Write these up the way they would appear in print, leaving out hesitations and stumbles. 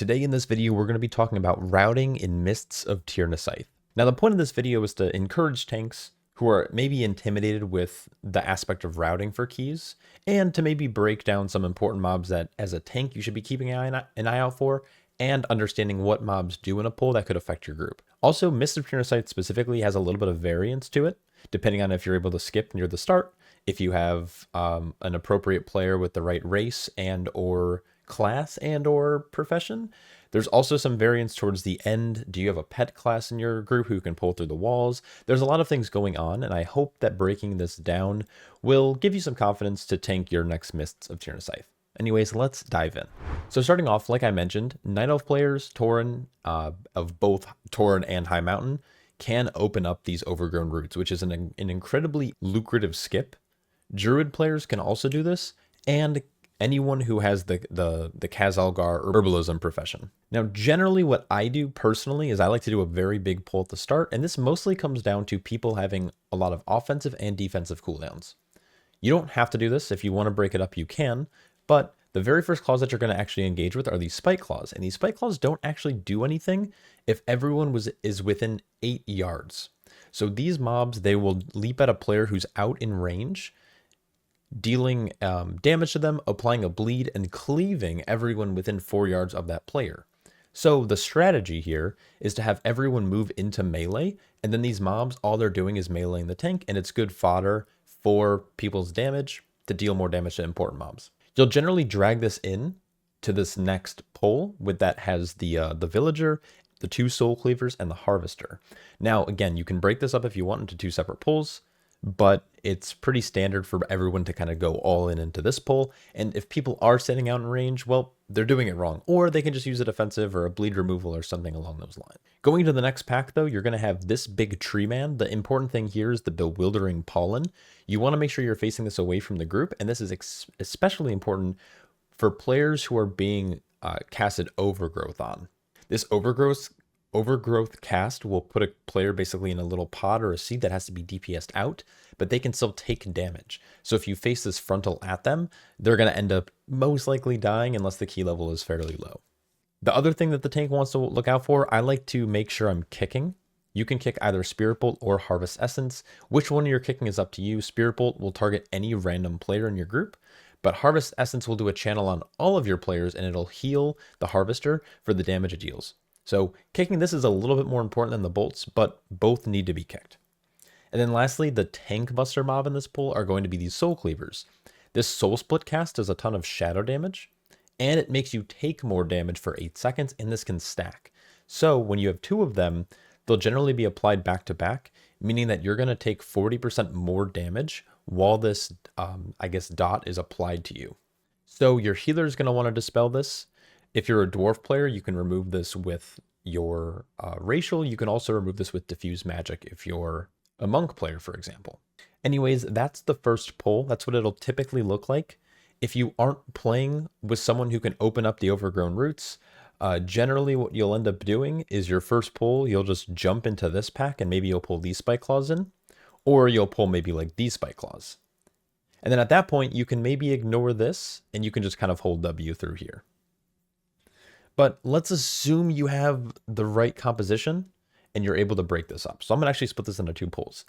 Today in this video, we're going to be talking about routing in Mists of Tirna Scithe. Now, the point of this video is to encourage tanks who are maybe intimidated with the aspect of routing for keys, and to maybe break down some important mobs that, as a tank, you should be keeping an eye out for, and understanding what mobs do in a pull that could affect your group. Also, Mists of Tirna Scithe specifically has a little bit of variance to it, depending on if you're able to skip near the start, if you have an appropriate player with the right race and or class and or profession. There's also some variance towards the end. Do you have a pet class in your group who can pull through the walls? There's a lot of things going on, and I hope that breaking this down will give you some confidence to tank your next Mists of Tirna Scithe. Anyways, let's dive in. So starting off, like I mentioned, Night Elf players, Tauren, of both Tauren and High Mountain, can open up these overgrown roots, which is an incredibly lucrative skip. Druid players can also do this, and anyone who has the Khazalgar herbalism profession. Now, generally what I do personally is I like to do a very big pull at the start, and this mostly comes down to people having a lot of offensive and defensive cooldowns. You don't have to do this. If you want to break it up, you can, but the very first claws that you're going to actually engage with are these spike claws, and these spike claws don't actually do anything if everyone is within 8 yards. So these mobs, they will leap at a player who's out in range, dealing damage to them, applying a bleed, and cleaving everyone within 4 yards of that player. So the strategy here is to have everyone move into melee, and then these mobs, all they're doing is meleeing the tank, and it's good fodder for people's damage to deal more damage to important mobs. You'll generally drag this in to this next pull with that has the villager, the 2 soul cleavers, and the harvester. Now, again, you can break this up if you want into 2 separate pulls, but it's pretty standard for everyone to kind of go all in into this pull. And if people are sitting out in range, well, they're doing it wrong, or they can just use a defensive or a bleed removal or something along those lines. Going to the next pack though, you're going to have this big tree man. The important thing here is the bewildering pollen. You want to make sure you're facing this away from the group, and this is especially important for players who are being casted overgrowth on. This overgrowth cast will put a player basically in a little pod or a seed that has to be DPS'd out, but they can still take damage. So if you face this frontal at them, they're going to end up most likely dying unless the key level is fairly low. The other thing that the tank wants to look out for, I like to make sure I'm kicking. You can kick either Spirit Bolt or Harvest Essence. Which one you're kicking is up to you. Spirit Bolt will target any random player in your group, but Harvest Essence will do a channel on all of your players, and it'll heal the Harvester for the damage it deals. So kicking this is a little bit more important than the bolts, but both need to be kicked. And then lastly, the tank buster mob in this pull are going to be these soul cleavers. This soul split cast does a ton of shadow damage, and it makes you take more damage for 8 seconds, and this can stack. So when you have 2 of them, they'll generally be applied back to back, meaning that you're going to take 40% more damage while this, dot is applied to you. So your healer is going to want to dispel this. If you're a dwarf player, you can remove this with your racial. You can also remove this with diffuse magic if you're a monk player, for example. Anyways, that's the first pull. That's what it'll typically look like. If you aren't playing with someone who can open up the overgrown roots, generally what you'll end up doing is your first pull, you'll just jump into this pack and maybe you'll pull these spike claws in, or you'll pull maybe like these spike claws. And then at that point, you can maybe ignore this and you can just kind of hold W through here. But let's assume you have the right composition and you're able to break this up. So I'm going to actually split this into 2 pulls.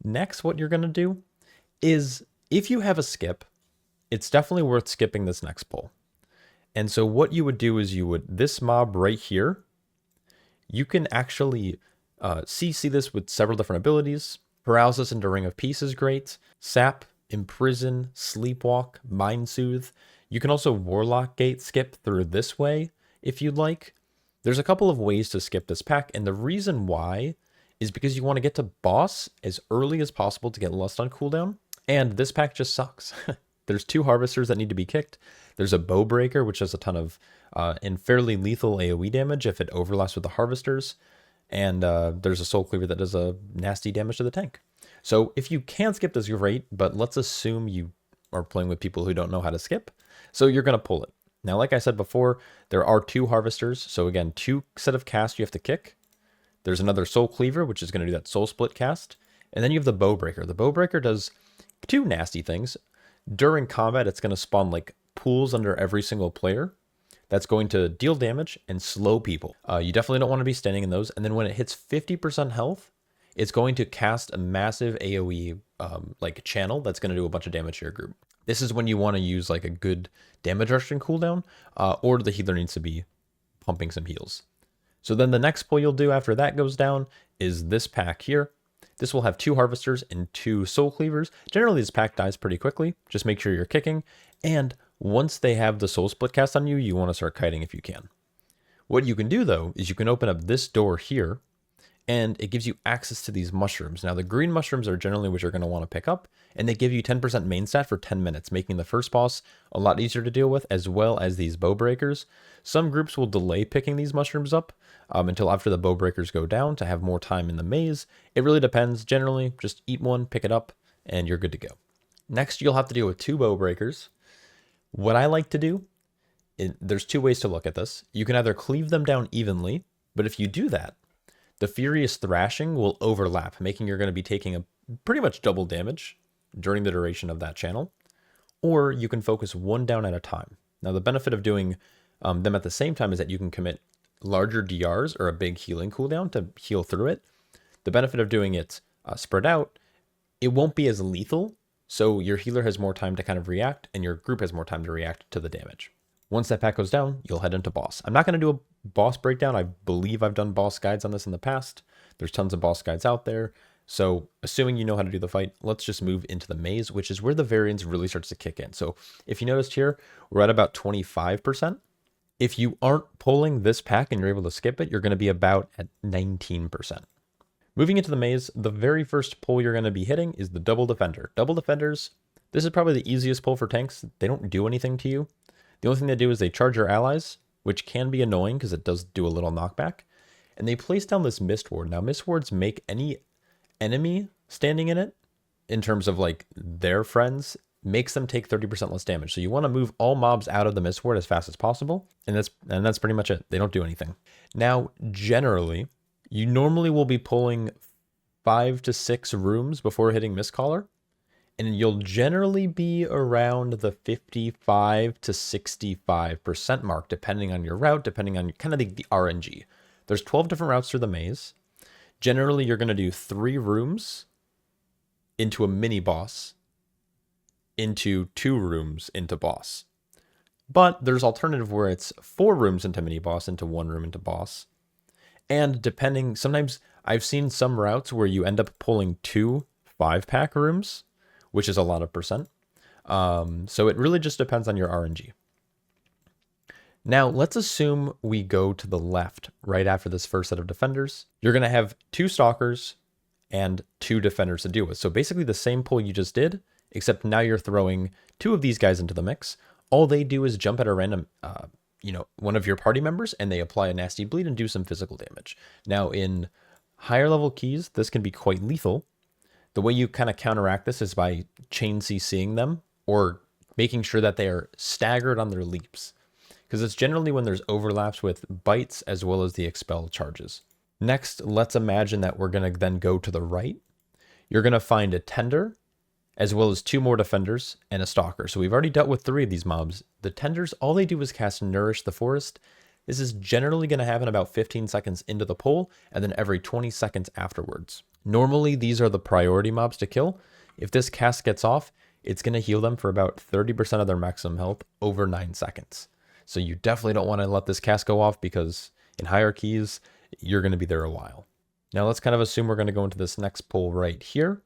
Next, what you're going to do is if you have a skip, it's definitely worth skipping this next pull. And so what you would do is this mob right here, you can actually see this with several different abilities. Paralysis into Ring of Peace is great. Sap, Imprison, Sleepwalk, Mind Soothe. You can also Warlock Gate skip through this way if you'd like. There's a couple of ways to skip this pack, and the reason why is because you want to get to boss as early as possible to get Lust on cooldown, and this pack just sucks. There's 2 harvesters that need to be kicked. There's a bow breaker, which does a ton of and fairly lethal AoE damage if it overlaps with the harvesters, and there's a soul cleaver that does a nasty damage to the tank. So if you can skip this, great, but let's assume you are playing with people who don't know how to skip, so you're going to pull it. Now, like I said before, there are 2 harvesters. So again, 2 set of casts you have to kick. There's another soul cleaver, which is going to do that soul split cast. And then you have the bow breaker. The bow breaker does 2 nasty things. During combat, it's going to spawn like pools under every single player that's going to deal damage and slow people. You definitely don't want to be standing in those. And then when it hits 50% health, it's going to cast a massive AoE like channel that's going to do a bunch of damage to your group. This is when you want to use like a good damage reduction cooldown, or the healer needs to be pumping some heals. So then the next pull you'll do after that goes down is this pack here. This will have 2 harvesters and 2 soul cleavers. Generally, this pack dies pretty quickly. Just make sure you're kicking. And once they have the soul split cast on you, you want to start kiting if you can. What you can do though, is you can open up this door here, and it gives you access to these mushrooms. Now the green mushrooms are generally what you're going to want to pick up, and they give you 10% main stat for 10 minutes, making the first boss a lot easier to deal with, as well as these bow breakers. Some groups will delay picking these mushrooms up until after the bow breakers go down to have more time in the maze. It really depends. Generally, just eat one, pick it up, and you're good to go. Next, you'll have to deal with 2 bow breakers. What I like to do, there's 2 ways to look at this. You can either cleave them down evenly, but if you do that, the Furious Thrashing will overlap, making you're going to be taking a pretty much double damage during the duration of that channel. Or you can focus one down at a time. Now the benefit of doing them at the same time is that you can commit larger DRs or a big healing cooldown to heal through it. The benefit of doing it spread out, it won't be as lethal, so your healer has more time to kind of react, and your group has more time to react to the damage. Once that pack goes down, you'll head into boss. I'm not going to do a boss breakdown. I believe I've done boss guides on this in the past. There's tons of boss guides out there. So assuming you know how to do the fight, let's just move into the maze, which is where the variance really starts to kick in. So if you noticed here, we're at about 25%. If you aren't pulling this pack and you're able to skip it, you're going to be about at 19%. Moving into the maze, the very first pull you're going to be hitting is the Double Defender. Double Defenders, this is probably the easiest pull for tanks. They don't do anything to you. The only thing they do is they charge your allies, which can be annoying because it does do a little knockback. And they place down this Mist Ward. Now, Mist Wards make any enemy standing in it, in terms of like their friends, makes them take 30% less damage. So you want to move all mobs out of the Mist Ward as fast as possible. And that's pretty much it. They don't do anything. Now, generally, you normally will be pulling 5 to 6 rooms before hitting Mistcaller. And you'll generally be around the 55 to 65% mark, depending on your route, depending on kind of the RNG. There's 12 different routes through the maze. Generally, you're going to do 3 rooms into a mini boss, into 2 rooms into boss. But there's alternative where it's 4 rooms into mini boss, into 1 room into boss. And depending, sometimes I've seen some routes where you end up pulling 2 5-pack rooms, which is a lot of percent. So it really just depends on your RNG. Now, let's assume we go to the left right after this first set of defenders. You're going to have 2 stalkers and 2 defenders to deal with. So basically the same pull you just did, except now you're throwing 2 of these guys into the mix. All they do is jump at a random, one of your party members, and they apply a nasty bleed and do some physical damage. Now, in higher level keys, this can be quite lethal. The way you kind of counteract this is by chain CCing them or making sure that they are staggered on their leaps, because it's generally when there's overlaps with bites as well as the expel charges. Next, let's imagine that we're going to then go to the right. You're going to find a tender as well as 2 more defenders and a stalker. So we've already dealt with 3 of these mobs. The tenders, all they do is cast Nourish the Forest. This is generally going to happen about 15 seconds into the pull and then every 20 seconds afterwards. Normally, these are the priority mobs to kill. If this cast gets off, it's going to heal them for about 30% of their maximum health over 9 seconds. So you definitely don't want to let this cast go off, because in higher keys, you're going to be there a while. Now let's kind of assume we're going to go into this next pull right here.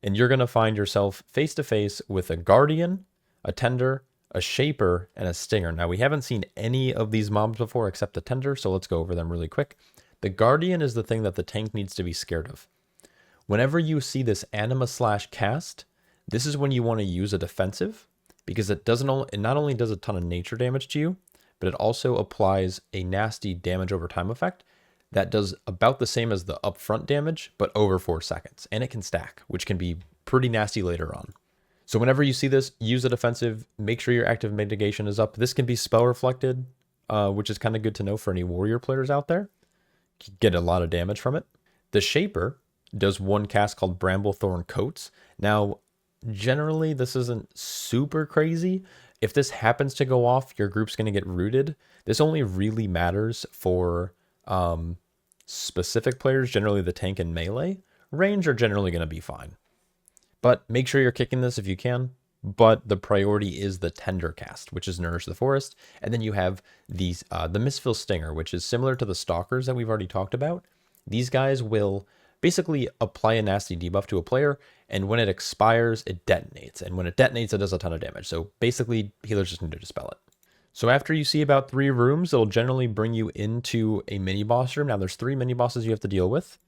And you're going to find yourself face to face with a Guardian, a Tender, a Shaper, and a Stinger. Now we haven't seen any of these mobs before except the Tender, so let's go over them really quick. The Guardian is the thing that the tank needs to be scared of. Whenever you see this anima / cast, this is when you want to use a defensive, because it not only does a ton of nature damage to you, but it also applies a nasty damage over time effect that does about the same as the upfront damage, but over 4 seconds. And it can stack, which can be pretty nasty later on. So whenever you see this, use a defensive, make sure your active mitigation is up. This can be spell reflected, which is kind of good to know for any warrior players out there. Get a lot of damage from it. The Shaper does 1 cast called Bramblethorn Coats. Now, generally, this isn't super crazy. If this happens to go off, your group's going to get rooted. This only really matters for specific players, generally the tank and melee. Range are generally going to be fine. But make sure you're kicking this if you can. But the priority is the Tender cast, which is Nourish the Forest. And then you have these the Mistville Stinger, which is similar to the Stalkers that we've already talked about. These guys will basically apply a nasty debuff to a player, and when it expires, it detonates. And when it detonates, it does a ton of damage. So basically, healers just need to dispel it. So after you see about 3 rooms, it'll generally bring you into a mini-boss room. Now, there's 3 mini-bosses you have to deal with.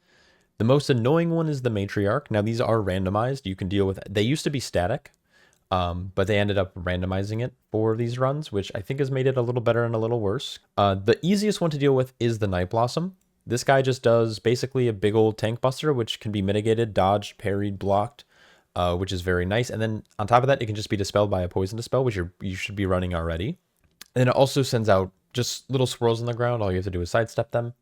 The most annoying one is the Matriarch. Now, these are randomized. You can deal with... They used to be static, but they ended up randomizing it for these runs, which I think has made it a little better and a little worse. The easiest one to deal with is the Night Blossom. This guy just does basically a big old tank buster, which can be mitigated, dodged, parried, blocked, which is very nice. And then on top of that, it can just be dispelled by a poison dispel, which you should be running already. And then it also sends out just little swirls on the ground. All you have to do is sidestep them.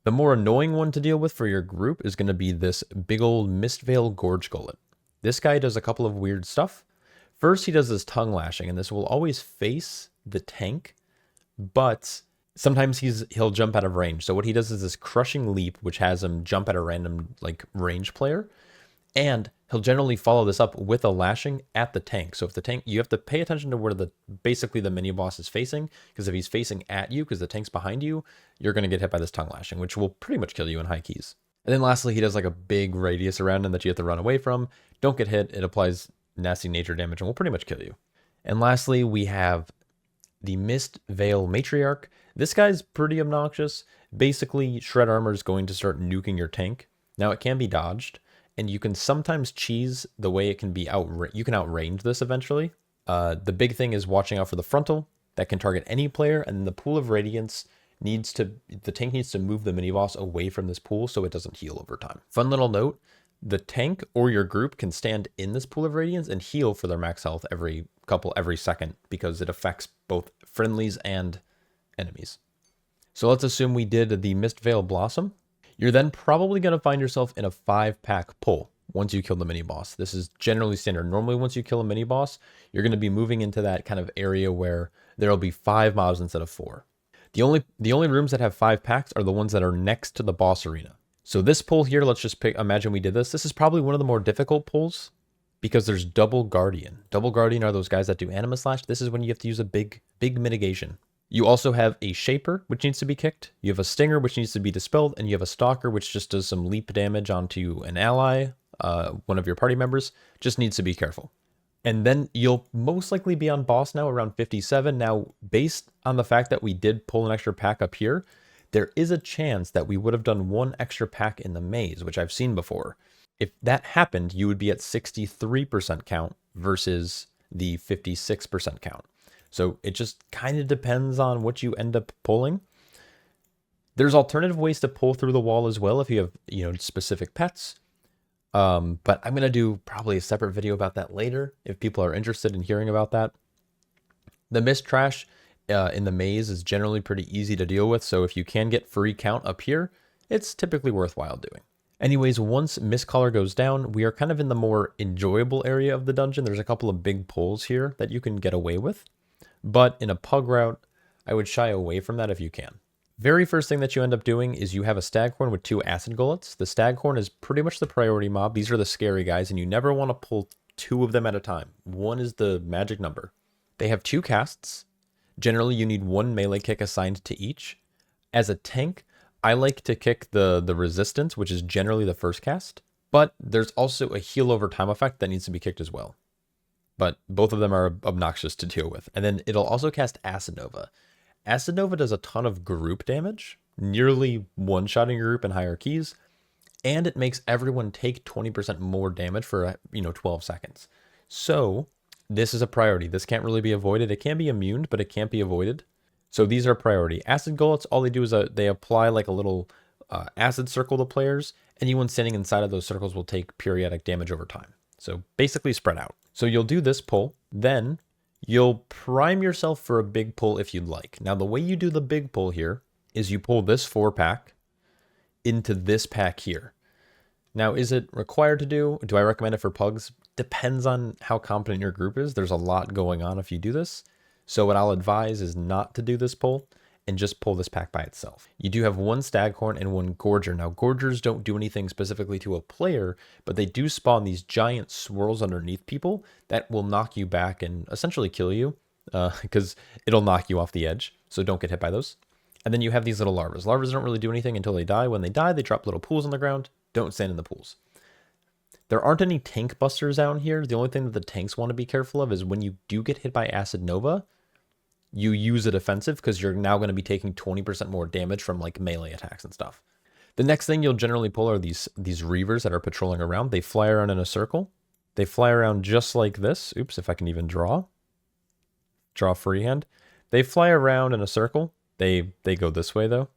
The more annoying one to deal with for your group is going to be this big old Mistvale Gorge Gullet. This guy does a couple of weird stuff. First, he does this tongue lashing, and this will always face the tank, but sometimes he'll jump out of range. So what he does is this crushing leap, which has him jump at a random range player, and he'll generally follow this up with a lashing at the tank. So if the tank, you have to pay attention to where basically the mini boss is facing, because if he's facing at you, because the tank's behind you, you're going to get hit by this tongue lashing, which will pretty much kill you in high keys. And then lastly, he does like a big radius around him that you have to run away from. Don't get hit. It applies nasty nature damage and will pretty much kill you. And lastly, we have the Mistvale Matriarch. This guy's pretty obnoxious. Basically, Shred Armor is going to start nuking your tank. Now, it can be dodged, and you can sometimes cheese the way it can be you can outrange this eventually. The big thing is watching out for the frontal. That can target any player, and the Pool of Radiance the tank needs to move the mini-boss away from this pool so it doesn't heal over time. Fun little note, the tank or your group can stand in this Pool of Radiance and heal for their max health every second, because it affects both friendlies and enemies. So let's assume we did the Mistvale Blossom. You're then probably going to find yourself in a 5-pack pull once you kill the mini-boss. This is generally standard. Normally, once you kill a mini-boss, you're going to be moving into that kind of area where there will be 5 mobs instead of 4. The only rooms that have 5 packs are the ones that are next to the boss arena. So this pull here, let's just imagine we did this. This is probably one of the more difficult pulls because there's Double Guardian. Double Guardian are those guys that do Anima Slash. This is when you have to use a big mitigation. You also have a Shaper, which needs to be kicked. You have a Stinger, which needs to be dispelled. And you have a Stalker, which just does some leap damage onto an ally, one of your party members. Just needs to be careful. And then you'll most likely be on boss now around 57. Now, based on the fact that we did pull an extra pack up here, there is a chance that we would have done 1 extra pack in the maze, which I've seen before. If that happened, you would be at 63% count versus the 56% count. So it just kind of depends on what you end up pulling. There's alternative ways to pull through the wall as well if you have, specific pets. But I'm going to do probably a separate video about that later if people are interested in hearing about that. The Mist Trash in the maze is generally pretty easy to deal with, so if you can get free count up here, it's typically worthwhile doing. Anyways, once Mist Collar goes down, we are kind of in the more enjoyable area of the dungeon. There's a couple of big pulls here that you can get away with, but in a pug route, I would shy away from that if you can. Very first thing that you end up doing is you have a Staghorn with 2 Acid Gullets. The Staghorn is pretty much the priority mob. These are the scary guys, and you never want to pull 2 of them at a time. 1 is the magic number. They have 2 casts. Generally, you need 1 melee kick assigned to each. As a tank, I like to kick the Resistance, which is generally the first cast, but there's also a heal over time effect that needs to be kicked as well. But both of them are obnoxious to deal with. And then it'll also cast Acid Nova. Acid Nova does a ton of group damage, nearly one-shotting your group in higher keys, and it makes everyone take 20% more damage for 12 seconds. So this is a priority. This can't really be avoided. It can be immune, but it can't be avoided. So these are priority. Acid Gullets, all they do is they apply like a little acid circle to players. Anyone standing inside of those circles will take periodic damage over time. So basically spread out. So you'll do this pull, then you'll prime yourself for a big pull if you'd like. Now, the way you do the big pull here is you pull this 4-pack into this pack here. Now, is it required to do? Do I recommend it for pugs? depends on how competent your group is. There's a lot going on if you do this. So what I'll advise is not to do this pull and just pull this pack by itself. You do have one Staghorn and one Gorger. Now, Gorgers don't do anything specifically to a player, but they do spawn these giant swirls underneath people that will knock you back and essentially kill you because it'll knock you off the edge. So don't get hit by those. And then you have these little larvas. Larvas don't really do anything until they die. When they die, they drop little pools on the ground. Don't stand in the pools. There aren't any tank busters down here. The only thing that the tanks want to be careful of is when you do get hit by Acid Nova, you use a defensive because you're now going to be taking 20% more damage from like melee attacks and stuff. The next thing you'll generally pull are these Reavers that are patrolling around. They fly around in a circle. They fly around just like this. Oops, if I can even draw freehand. They fly around in a circle. They go this way though.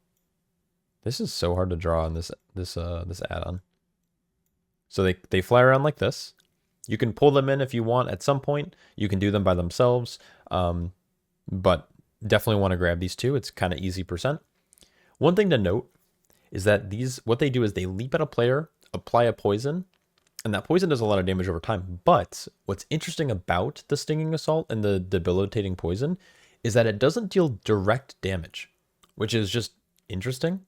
This is so hard to draw in this add-on. So they fly around like this. You can pull them in if you want at some point. You can do them by themselves. But definitely want to grab these two. It's kind of easy %. One thing to note is that what they do is they leap at a player, apply a poison, and that poison does a lot of damage over time. But what's interesting about the Stinging Assault and the debilitating poison is that it doesn't deal direct damage, which is just interesting.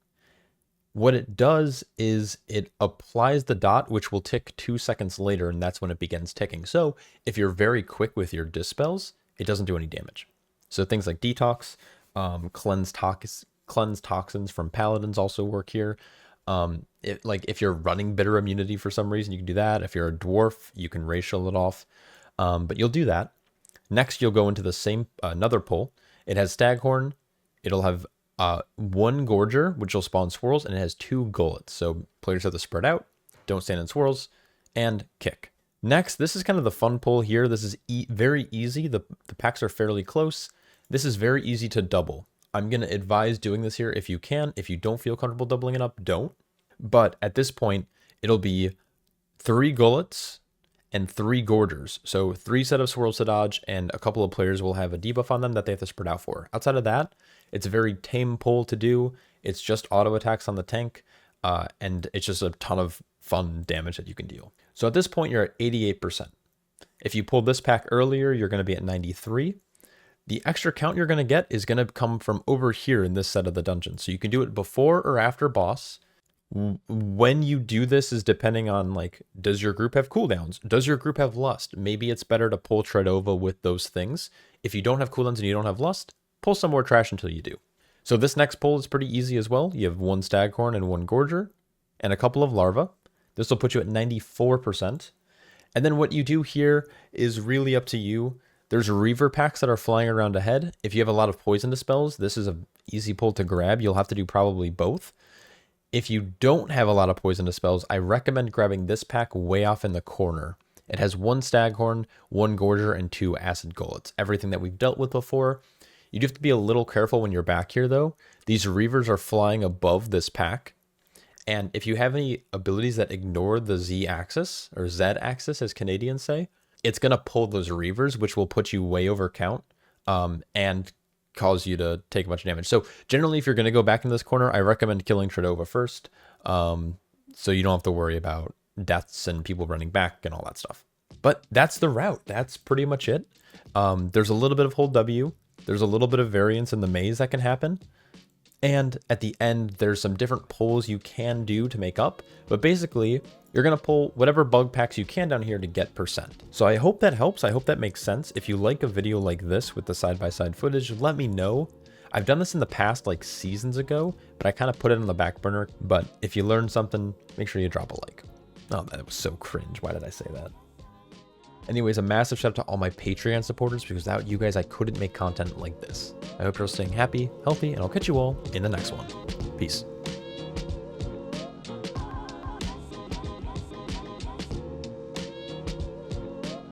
What it does is it applies the dot, which will tick 2 seconds later, and that's when it begins ticking. So if you're very quick with your dispels, it doesn't do any damage. So things like Detox, cleanse toxins from Paladins also work here. If you're running Bitter Immunity for some reason, you can do that. If you're a Dwarf, you can racial it off. But you'll do that. Next, you'll go into the same another pull. It has Staghorn. It'll have one Gorger, which will spawn swirls, and it has 2 Gullets. So players have to spread out, don't stand in swirls, and kick. Next, this is kind of the fun pull here. This is very easy. The packs are fairly close. This is very easy to double. I'm going to advise doing this here if you can. If you don't feel comfortable doubling it up, don't. But at this point, it'll be 3 Gullets and 3 Gorgers. So 3 set of swirls to dodge, and a couple of players will have a debuff on them that they have to spread out for. Outside of that, it's a very tame pull to do. It's just auto attacks on the tank, and it's just a ton of fun damage that you can deal. So at this point, you're at 88%. If you pulled this pack earlier, you're going to be at 93. The extra count you're going to get is going to come from over here in this set of the dungeon. So you can do it before or after boss. When you do this is depending on, like, does your group have cooldowns? Does your group have lust? Maybe it's better to pull Tredova with those things. If you don't have cooldowns and you don't have lust, pull some more trash until you do. So this next pull is pretty easy as well. You have 1 Staghorn and 1 Gorger and a couple of larvae. This will put you at 94%. And then what you do here is really up to you. There's Reaver packs that are flying around ahead. If you have a lot of poison dispels, this is an easy pull to grab. You'll have to do probably both. If you don't have a lot of poison dispels, I recommend grabbing this pack way off in the corner. It has 1 Staghorn, 1 Gorger, and 2 Acid Gullets. Everything that we've dealt with before. You do have to be a little careful when you're back here, though. These Reavers are flying above this pack. And if you have any abilities that ignore the Z-axis, or Z-axis as Canadians say, it's going to pull those Reavers, which will put you way over count and cause you to take much damage. So generally, if you're going to go back in this corner, I recommend killing Tredova first, so you don't have to worry about deaths and people running back and all that stuff. But that's the route. That's pretty much it. There's a little bit of hold W. There's a little bit of variance in the maze that can happen. And at the end, there's some different pulls you can do to make up. But basically, you're going to pull whatever bug packs you can down here to get %. So I hope that helps. I hope that makes sense. If you like a video like this with the side-by-side footage, let me know. I've done this in the past, like seasons ago, but I kind of put it on the back burner. But if you learned something, make sure you drop a like. Oh, that was so cringe. Why did I say that? Anyways, a massive shout out to all my Patreon supporters, because without you guys, I couldn't make content like this. I hope you're all staying happy, healthy, and I'll catch you all in the next one. Peace.